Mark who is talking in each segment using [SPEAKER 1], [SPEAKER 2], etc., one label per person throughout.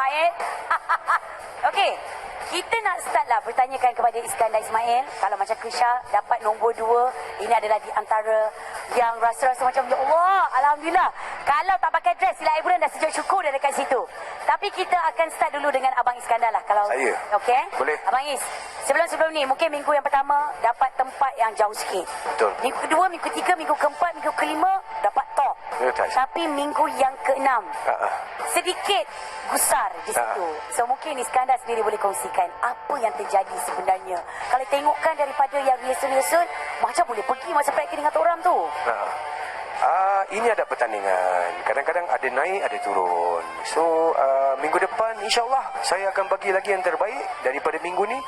[SPEAKER 1] Ismail. Okey. Kita nak start lah bertanyakan kepada Iskandar Ismail. Kalau macam Krisha dapat nombor 2, ini adalah di antara yang rasa-rasa macam, ya Allah, Alhamdulillah. Kalau tak pakai dress, sila Ibu dah sejak syukur dah dekat situ. Tapi kita akan start dulu dengan Abang Iskandar lah. Kalau
[SPEAKER 2] saya?
[SPEAKER 1] Okey?
[SPEAKER 2] Boleh.
[SPEAKER 1] Abang Is, sebelum ni, mungkin minggu yang pertama dapat tempat yang jauh sikit.
[SPEAKER 2] Betul.
[SPEAKER 1] Minggu kedua, minggu ketiga, minggu keempat, minggu kelima dapat top.
[SPEAKER 2] Betul.
[SPEAKER 1] Tapi minggu yang keenam, sedikit gusar di situ. So mungkin Iskandar sendiri boleh kongsikan apa yang terjadi sebenarnya. Kalau tengokkan daripada yang rehearsal, macam boleh pergi masa praktik dengan orang tu.
[SPEAKER 2] Ini ada pertandingan. Kadang-kadang ada naik, ada turun. So, minggu depan insyaAllah saya akan bagi lagi yang terbaik daripada minggu ni.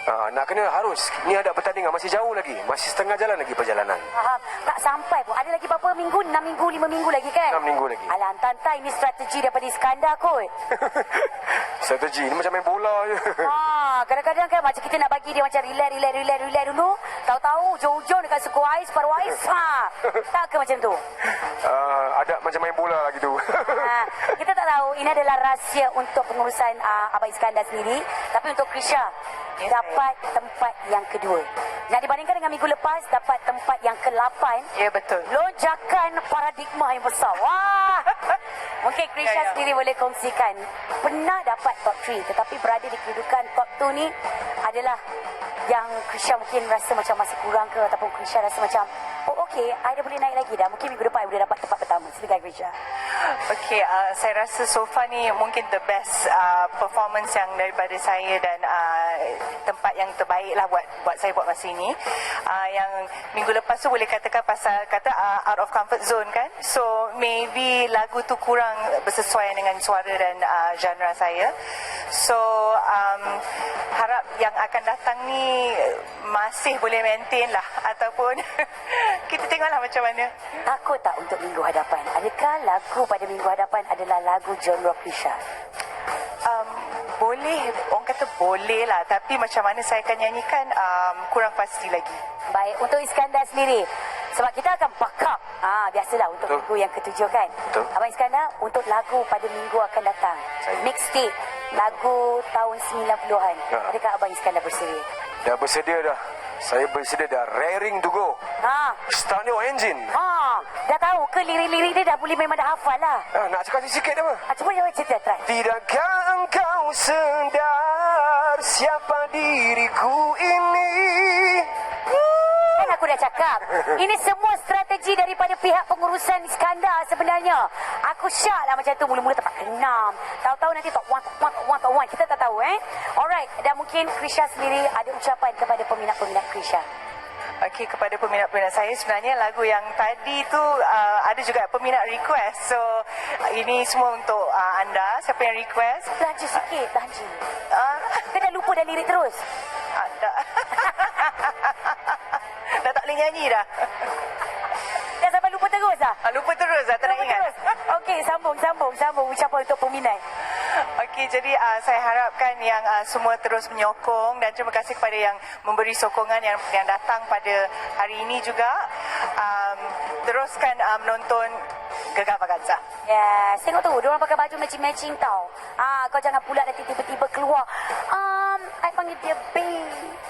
[SPEAKER 2] Nak kena harus. Ni ada pertandingan, masih jauh lagi. Masih setengah jalan lagi perjalanan.
[SPEAKER 1] Faham. Tak sampai pun. Ada lagi berapa minggu? 6 minggu, 5 minggu lagi kan?
[SPEAKER 2] 6 minggu lagi.
[SPEAKER 1] Alah, hantar ini strategi daripada Iskandar kot.
[SPEAKER 2] Strategi ni macam main bola je.
[SPEAKER 1] Kadang-kadang kan macam kita nak bagi dia macam relax dulu. Tahu-tahu jauh-jauh dekat suku ais, paruh ais. Tak ke macam tu?
[SPEAKER 2] Ada macam main bola lagi tu.
[SPEAKER 1] Kita tak tahu. Ini adalah rahsia untuk pengurusan Abang Iskandar sendiri. Tapi untuk Krisha, dapat tempat yang kedua. Nak dibandingkan dengan minggu lepas, dapat tempat yang ke-8.
[SPEAKER 3] Ya, betul.
[SPEAKER 1] Lonjakan paradigma yang besar. Wah! Mungkin Krisha sendiri boleh kongsikan. Pernah dapat top 3, tetapi berada di kedudukan top 2 ni adalah yang Krisha mungkin rasa macam masih kurang ke, ataupun Krisha rasa macam, oh okey, I dah boleh naik lagi dah. Mungkin minggu depan I boleh dapat tempat pertama. Silakan Krisha.
[SPEAKER 3] Okey, saya rasa so far ni mungkin the best performance yang daripada saya dan tempat yang terbaik lah buat saya buat masa ini. Yang minggu lepas tu boleh katakan pasal out of comfort zone kan. So maybe lagu tu kurang bersesuaian dengan suara dan genre saya. So harap yang akan datang ni masih boleh maintain lah, ataupun kita tengoklah macam mana.
[SPEAKER 1] Takut tak untuk minggu hadapan? Adakah lagu pada minggu hadapan adalah lagu genre Krisha?
[SPEAKER 3] Boleh, orang kata boleh lah, tapi macam mana saya akan nyanyikan kurang pasti lagi.
[SPEAKER 1] Baik, untuk Iskandar sendiri, sebab kita akan backup biasalah untuk minggu yang ketujuh kan.
[SPEAKER 2] Betul.
[SPEAKER 1] Abang Iskandar, untuk lagu pada minggu akan datang, mixtape lagu tahun 90-an, adakah Abang Iskandar bersedia?
[SPEAKER 2] Dah bersedia dah. Saya bersedia dah, raring to go. Start your engine.
[SPEAKER 1] Dah tahu ke lirik-lirik dia dah boleh, memang dah hafal lah.
[SPEAKER 2] Nak cakap sikit apa?
[SPEAKER 1] Cuba cerita, try.
[SPEAKER 2] Tidakkah engkau sedar siapa diriku ini?
[SPEAKER 1] Kan aku dah cakap, ini semua strategi daripada pihak pengurusan Iskandar sebenarnya. Aku syak lah macam tu, mula-mula tempat ke-6, tahu-tahu nanti top 1. Kita tak tahu Alright, dan mungkin Krisha sendiri ada ucapan kepada peminat-peminat Krisha.
[SPEAKER 3] Okey, kepada peminat-peminat saya, sebenarnya lagu yang tadi tu ada juga peminat request. So ini semua untuk anda, siapa yang request.
[SPEAKER 1] Belanja sikit, belanja. Kita dah lupa dah lirik terus.
[SPEAKER 3] Dah dah tak boleh nyanyi dah.
[SPEAKER 1] Dah sampai lupa terus dah.
[SPEAKER 3] Lupa terus dah, tak nak ingat.
[SPEAKER 1] Okey, sambung ucapan untuk peminat.
[SPEAKER 3] Okey, jadi saya harapkan yang semua terus menyokong, dan terima kasih kepada yang memberi sokongan yang datang pada hari ini juga. Teruskan menonton Gegar Vaganza.
[SPEAKER 1] Yes, tengok tu, diorang pakai baju matching-matching tau. Kau jangan pula nanti tiba-tiba keluar. I panggil dia B,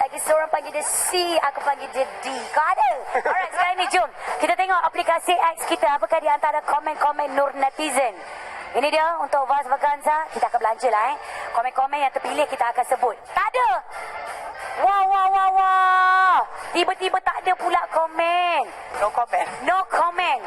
[SPEAKER 1] lagi seorang panggil dia C, aku panggil dia D. Kau ada? Alright, sekarang ni jom kita tengok aplikasi X kita. Apakah di antara komen-komen Nur Netizen? Ini dia untuk Vaz Vaganza. Kita akan belanja lah komen-komen yang terpilih kita akan sebut. Tak ada. Wah. Tiba-tiba tak ada pula komen.
[SPEAKER 3] No comment.
[SPEAKER 1] No comment.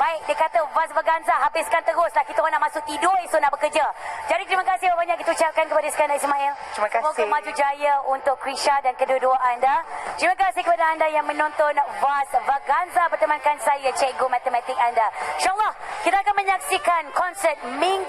[SPEAKER 1] Baik, dia kata Vaz Vaganza, habiskan terus lah. Kita orang nak masuk tidur, esok nak bekerja. Jadi terima kasih banyak kita ucapkan kepada Iskandar Ismail.
[SPEAKER 3] Terima kasih.
[SPEAKER 1] Semoga maju jaya untuk Krisha dan kedua-dua anda. Terima kasih kepada anda yang menonton Vaz Vaganza bertemankan saya, Cikgu Matematik anda. InsyaAllah kita akan menyaksikan konsert minggu